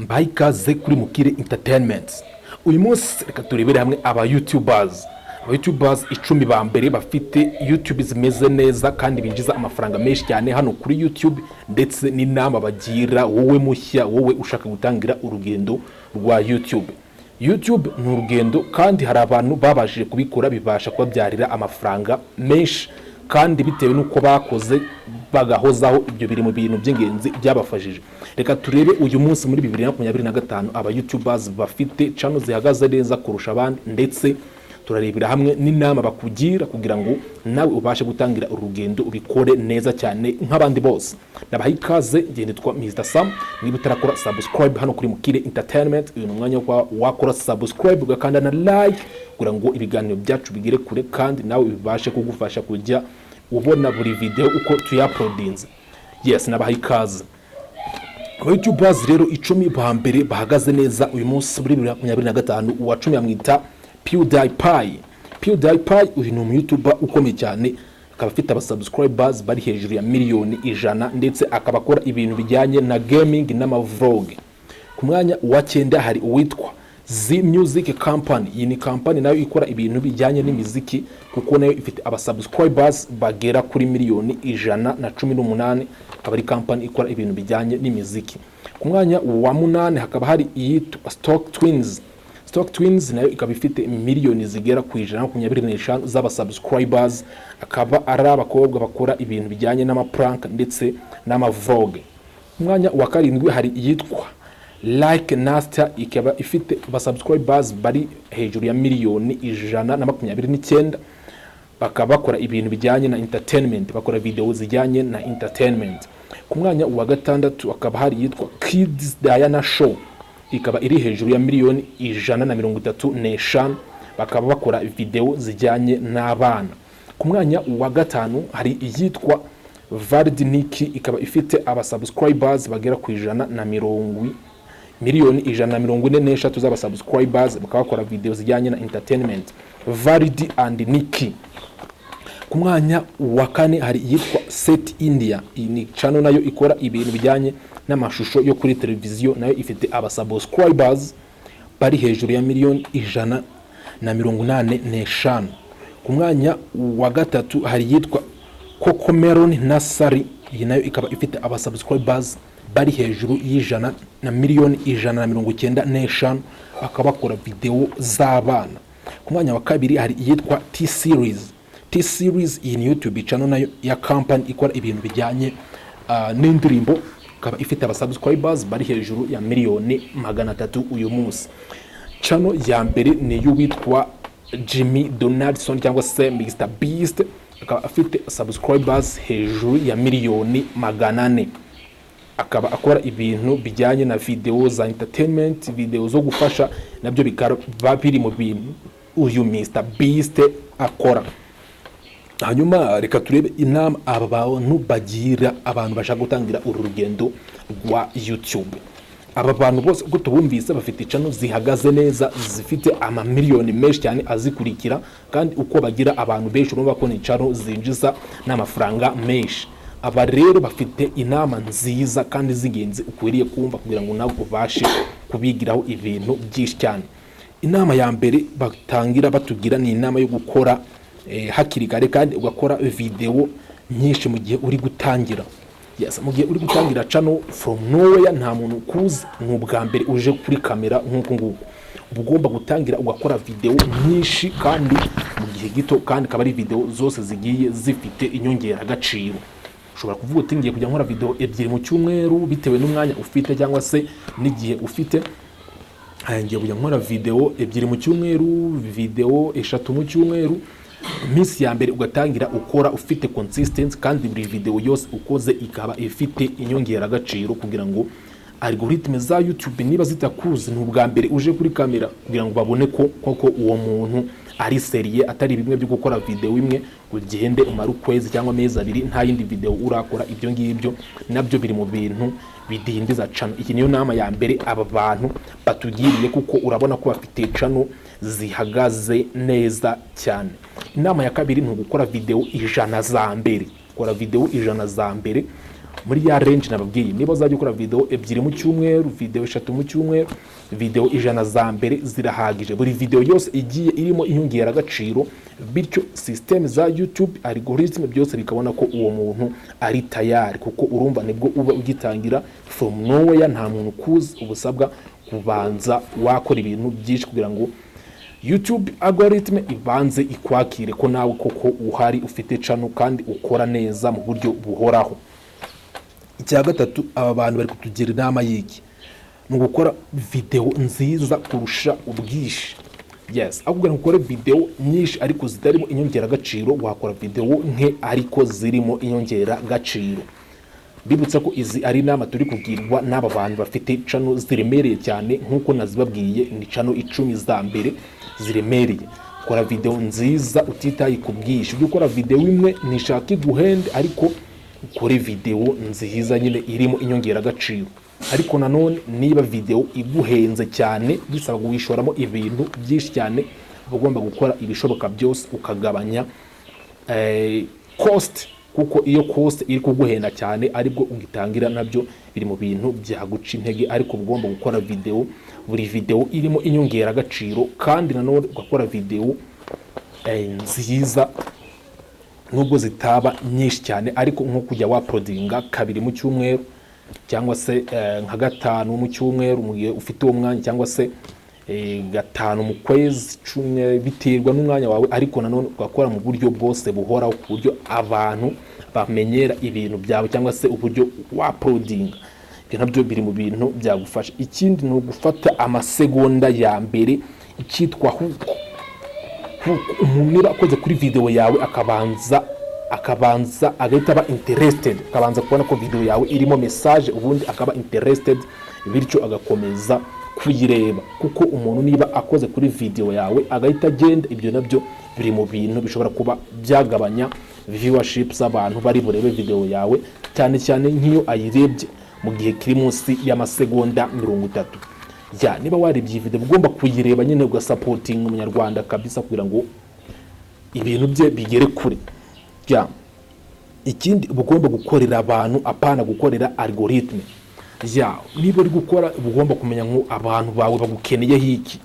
mbaye ikaze kuri Mukire Entertainment. Uyu munsi reka turebere hamwe aba YouTubers 10 ba mbere bafite YouTube zimeze neza kandi binjiza amafaranga menshi cyane hano kuri YouTube, ndetse n'inama bagira wowe mushya, wowe ushaka gutangira urugendo rwa YouTube. YouTube ni urugendo kandi hari abantu babashije kubikora bibasha kubabyarira amafaranga menshi, kandi bitewe nuko bakoze bagahozaho ibyo biri mu bintu by'ingenzi byabafashije. Reka turebe uyu munsi muri 2025 aba YouTubers bafite channel zihagaze neza kurusha abandi, ndetse turarebera hamwe n'inama bakugira kugira ngo nawe ubashe gutangira urugendo ubikore neza cyane nk'abandi bose. Nabaha ikaze, nitwa Mr Sam. Niba utarakora subscribe hano kuri Mukire Entertainment, uyu mwanya wo wakora subscribe ugakanda na like kugira ngo ibiganiro byacu bigere kure, kandi nawe bibashe kugufasha kujya ubona buri video uko tuyaploadinze. Yes, nabaha ikaze. YouTubers rero 10 ba mbere bahagaze neza uyu munsi muri 2025, uwa 10 yamwita PewDiePie. Uyu ni YouTuber ukomeye cyane, akaba afite abasubscribers bari hejuru ya miliyoni 100, ndetse akaba akora ibintu bijyanye na gaming n'amavlog. Ku mwanya wa 9 hari uwitwa Z Music Company. Iyi ni company nayo ikora ibintu bijyanye n'imiziki, kuko nayo ifite abasubscribers bagera kuri miliyoni 118. Akaba ari company ikora ibintu bijyanye n'imiziki. Ku mwanya wa 8 hakaba hari iyitwa Stock Twins nayo ikaba ifite miliyoni zigera ku 125 z'abasubscribers. Akaba ari abakobwa bakora ibintu bijyanye n'amaprank ndetse n'amavlog. Ku mwanya wa 7 hari iyitwa Like Nasty, ikaba ifite abasubscribers bari hejuru ya miliyoni 129. Bakaba bakora ibintu bijyanye na entertainment, bakora video zijyanye na entertainment. Ku mwanya wa 6 akaba hari yitwa Kids Diana Show, ikaba iri hejuru ya miliyoni 135. Bakaba bakora video zijyanye n'abana. Ku mwanya wa 5 hari iyitwa Vardi Nikki, ikaba ifite abasubscribers bagera ku 140 miliyoni 143 z'abasubscribers. Bakaba bakora video zijyanye na entertainment. Vardi and Nikki. Ku mwanya wa 4 hari yitwa Set India. Iyi ni channel nayo ikora ibintu bijyanye n'amashusho yo kuri televiziyo, nayo ifite abasubscribers bari hejuru ya miliyoni 185. Ku mwanya wa 3 hari yitwa Cocomelon Nursery. Iyi nayo ikaba ifite abasubscribers bari hejuru y'ijana na miliyoni 195. Akaba bakora video z'abana. Ku mwanya wa 2 hari yitwa T-Series. Iyi ni YouTube channel nayo ya company ikora ibintu bijyanye n'indirimbo, ikaba ifite abasubscribers bari hejuru ya miliyoni 300 uyu munsi. Channel ya mbere ni y'uwitwa Jimmy Donaldson cyangwa se Mr Beast, akaba afite subscribers hejuru ya miliyoni 400. Akaba akora ibintu bijyanye na video za entertainment, video zo gufasha, nabyo bikaba biri mu bintu uyu Mr Beast akora. Hanyuma reka turebe inama aba bantu bagira abantu bashaka gutangira urugendo rwa YouTube. Aba bantu bose uko tubumvise bafite channel zihagaze neza, zifite amamiliyoni menshi cyane azikurikira, kandi uko bagira abantu benshi urumva ko ni channel zinjiza n'amafaranga menshi. Aba rero bafite inama nziza kandi z'ingenzi ukwiriye kumva kugira ngo nawe ubashe kubigiraho ibintu byinshi cyane. Inama ya mbere batangira batugira ni inama yo gukora hakiri kare, kandi ugakora video nyinshi mu gihe uri gutangira. Yes, mu gihe uri gutangira channel from nowhere, nta muntu kuzi, n'ubwa mbere uje kuri kamera nk'uko nguko. Ugomba gutangira ugakora video nyinshi kandi mu gihe gito, kandi akaba ari video zose zigiye zifite inyongera agaciro. Ushobora kuvuga uti ngiye kujya nkora video 2 mu cyumweru bitewe n'umwanya ufite cyangwa se n'igihe ufite. Ngiye kujya nkora video 2 mu cyumweru, video 3 mu cyumweru. Iminsi ya mbere ugatangira ukora ufite consistency, kandi buri video yose ukoze ikaba ifite inyongera agaciro, kugira ngo algoritme za YouTube niba zitakuzi n'ubwa mbere uje kuri kamera, kugira ngo babone ko koko uwo muntu ari seriye, atari bimwe byo gukora video imwe ugende umara ukwezi cyangwa amezi 2 nta yindi video urakora. Ibyo ngibyo nabyo biri mu bintu bidindiza channel. Iki niyo nama ya mbere aba bantu batugiriye, kuko urabona ko bafite channel zihagaze neza cyane. Inama ya kabiri ni gukora video 100 za mbere. Kora video 100 za mbere muri ya range nababwiye. Niba uzajya ukora video ebyiri mu cyumweru, video 3 mu cyumweru, video 100 za mbere zirahagije. Buri video yose igiye irimo inyongera agaciro, bityo system za YouTube algorithm byose bikabona ko uwo muntu ari tayari, kuko urumva nibwo uba ugitangira from nowhere, nta muntu kuzi, ubusabwa kubanza wakora ibintu byinshi kugira ngo YouTube algorithm ibanze ikwakire ko nawe koko uhari, ufite channel kandi ukora neza mu buryo buhoraho. Icya gatatu, aba bantu bari kutugira inama y'iki, mu gukora video nziza kurusha ubwishi. Yes, akubwira gukora video nyinshi ariko zitarimo inyongera agaciro, wakora video nke ariko zirimo inyongera agaciro. Bibutsa ko izi ari inama turi kubwirwa n'aba bantu bafite channel ziremereye cyane, nkuko nazibabwiye ni channel 10 za mbere ziremereye. Kora video nziza utitaye ku bwishi. Gukora video imwe nishaka iguhende, ariko ukore video nziza nyine irimo inyongera agaciro. Ariko nanone niba video iguhenze cyane bisaba guwishoramo ibintu byinshi cyane, ugomba gukora ibishoboka byose ukagabanya cost, kuko iyo cost iri kuguhenda cyane aribwo ugitangira, nabyo biri mu bintu byaguca intege. Ariko ugomba gukora video, buri video irimo inyongera agaciro, kandi nanone ugakora video nziza nubwo zitaba nyinshi cyane, ariko nko kujya waprodinga 2 mu cyumweru cyangwa se nka 5 mu cyumweru mu gihe ufite uwo mwanya, cyangwa se 5 mu kwezi, 10 biterwa n'umwanya wawe. Ariko nanone ugakora mu buryo bwose buhoraho, ku buryo abantu bamenyera ibintu byawe, cyangwa se uburyo waprodinga. Ibyo nabyo biri mu bintu byagufasha. Ikindi ni ugufata amasegonda ya mbere, icyitwa hook. Umuntu akoze kuri video yawe akabanza agahita aba interested, akabanza kubona ko video yawe irimo message, ubundi akaba interested, bityo agakomeza kuyireba. Kuko umuntu niba akoze kuri video yawe agahita agenda, ibyo nabyo biri mu bintu bishobora kuba byagabanya viewership z'abantu bari burebe video yawe, cyane cyane nk'iyo ayirebye mu gihe kiri munsi y'amasegonda 30. Ya, niba warebye video ugomba kuyireba nyine, ugasupporting umunyarwanda kabisa kugira ngo ibintu bye bigere kure. Ya, ikindi ugomba gukorera abantu apana gukorera algorithm. Ya, niba uri gukora ugomba kumenya ngo abantu bawe bagukeneye hiki,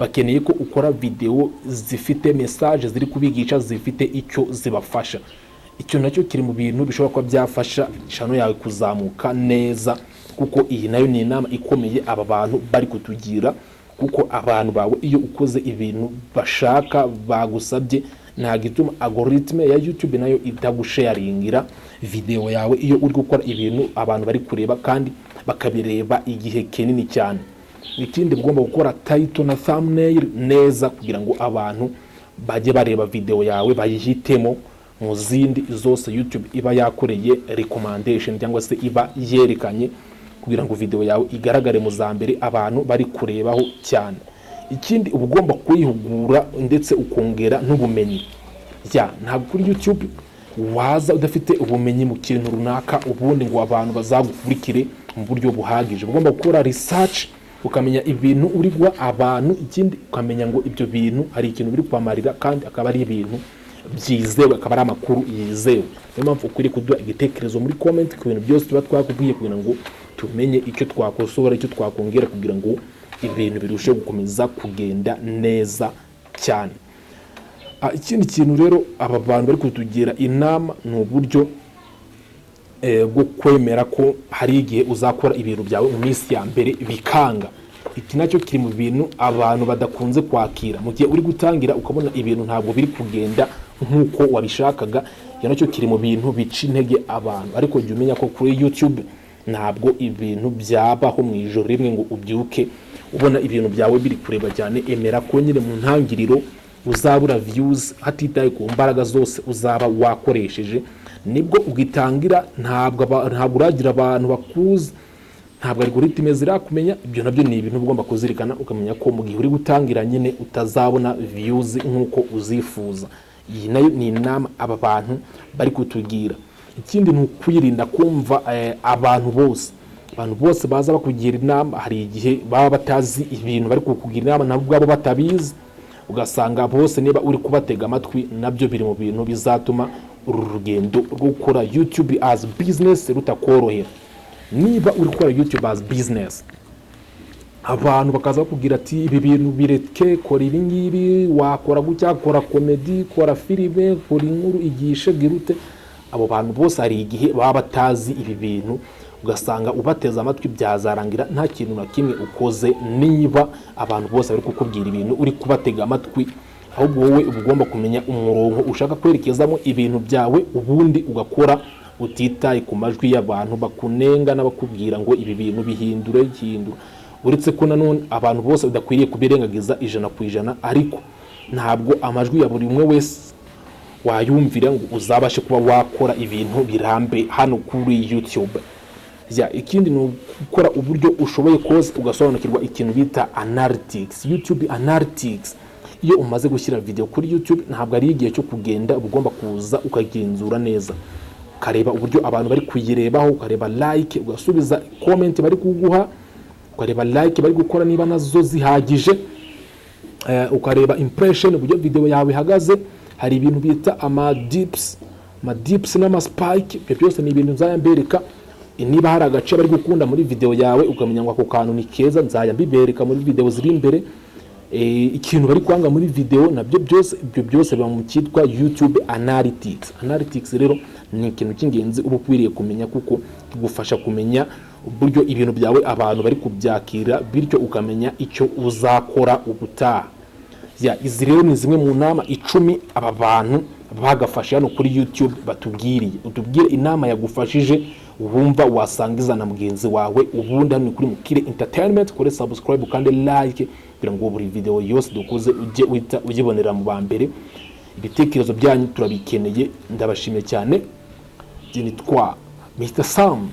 bakeneye ko ukora video zifite message, ziri kubigisha, zifite icyo zibafasha. Icyo nacyo kiri mu bintu bishobora kuba byafasha channel yawe kuzamuka neza, kuko iyi nayo ni inama ikomeye aba bantu bari kutugira. Kuko abantu bawe iyo ukoze ibintu bashaka bagusabye, nta gituma algorithm ya YouTube nayo itagusharingira video yawe iyo uri gukora ibintu abantu bari kureba kandi bakabireba igihe kinini cyane. Ikindi ugomba gukora title na thumbnail neza, kugira ngo abantu bajye bareba video yawe bayihitemo mu zindi zose YouTube iba yakoreye recommendation, cyangwa se iba yerekanye, kugira ngo video yawe igaragare mu za mbere abantu bari kurebaho cyane. Ikindi ugomba kwihugura ndetse ukongera n'ubumenyi. Ya, ntabwo kuri YouTube waza udafite ubumenyi mu kintu runaka ubundi ngo abantu bazagukurikire mu buryo buhagije. Ugomba gukora research, ukamenya ibintu uri guha abantu. Ikindi ukamenya ngo ibyo bintu hari ikintu biri kwamarira, kandi akaba ari ibintu byizewe, akaba ari amakuru yizewe. Niyo mpamvu ukwiriye kuduha igitekerezo muri comment ku bintu byose tuba twakubwiye, kugira ngo tumenye icyo twakosora, icyo twakongera, kugira ngo ibintu birushe gukomeza kugenda neza cyane. Ikindi kintu rero aba bantu bari kutugira inama ni uburyo bwo kwemera ko hari igihe uzakora ibintu byawe mu minsi ya mbere bikanga. Iki nacyo kiri mu bintu abantu badakunze kwakira. Mu gihe uri gutangira ukabona ibintu ntabwo biri kugenda nk'uko wabishakaga, iyo nacyo kiri mu bintu bica intege abantu. Ariko jya umenya ko kuri YouTube ntabwo ibintu byabaho mu ijoro rimwe ngo ubyuke ubona ibintu byawe biri kureba cyane. Emera ko nyine mu ntangiriro uzabura views, hatitaye ku mbaraga zose uzaba wakoresheje. Nibwo ugitangira, ntabwo uragira abantu bakuzi, ntabwo algorithm zirakumenya. Ibyo nabyo ni ibintu ugomba kuzirikana, ukamenya ko mu gihe uri gutangira nyine utazabona views nk'uko uzifuza. Iyi nayo ni inama aba bantu bari kutugira. Ikindi ni ukwirinda kumva abantu bose baza bakugira inama. Hari igihe baba batazi ibintu bari kukugira inama, nabo ubwabo batabizi, ugasanga bose niba uri kubatega amatwi, nabyo biri mu bintu bizatuma uru rugendo rwo gukora YouTube as business rutakorohera. Niba uri gukora YouTube as business, abantu bakaza bakubwira ati ibi bintu bireke, kora ibi ngibi, wakora gutya, kora comedy, kora filime, kora inkuru, igishe girute, abo bantu bose hari igihe baba batazi ibi bintu, ugasanga ubateza amatwi byazarangira nta kintu na kimwe ukoze. Niba abantu bose bari kukubwira ibintu uri kubatega amatwi, ahubwo wowe ugomba kumenya umurongo ushaka kwerekezamo ibintu byawe, ubundi ugakora utitaye ku majwi y'abantu bakunenga n'abakubwira ngo ibi bintu bihindure. Uretse ko nanone abantu bose udakwiriye kubirengagiza 100%, ariko ntabwo amajwi ya buri umwe wese wayumvira ngo uzabashe kuba wakora ibintu birambe hano kuri YouTube. Ikindi ni gukora uburyo ushoboye kose ugasobanukirwa ikintu bita analytics, YouTube analytics. Iyo umaze gushyira video kuri YouTube, ntabwo ari igihe cyo kugenda, ugomba kuza ukagenzura neza, ukareba uburyo abantu bari kuyirebaho, ukareba like, ugasubiza comment bari kuguha, ukareba like bari gukora niba nazo zihagije, ukareba impression uburyo video yawe ihagaze. Hari ibintu bita ama dips n'ama spike, ibyo byose ni ibintu nzayambereka. Niba hari agace bari gukunda muri video yawe ukamenya ngo ako kantu ni keza, nzayambibereka muri video ziri imbere. Ikintu bari kwanga muri video nabyo byose, ibyo byose biba mu cyitwa YouTube analytics. Analytics rero ni ikintu cy'ingenzi uba ukwiriye kumenya, kuko kigufasha kumenya uburyo ibintu byawe abantu bari kubyakira, bityo ukamenya icyo uzakora ubutaha. Izi rero ni zimwe mu nama 10 aba bantu bagafashe hano kuri YouTube batubwiriye. Utubwire inama yagufashije wumva wasangiza na mugenzi wawe. Ubundi hano kuri Mukire Entertainment, kore subscribe kandi like kugira ngo buri video yose dukoze ujye uhita ugibonera mu bambere. Ibitekerezo byanyu turabikeneye. Ndabashimiye cyane. Nitwa Mr. Sam.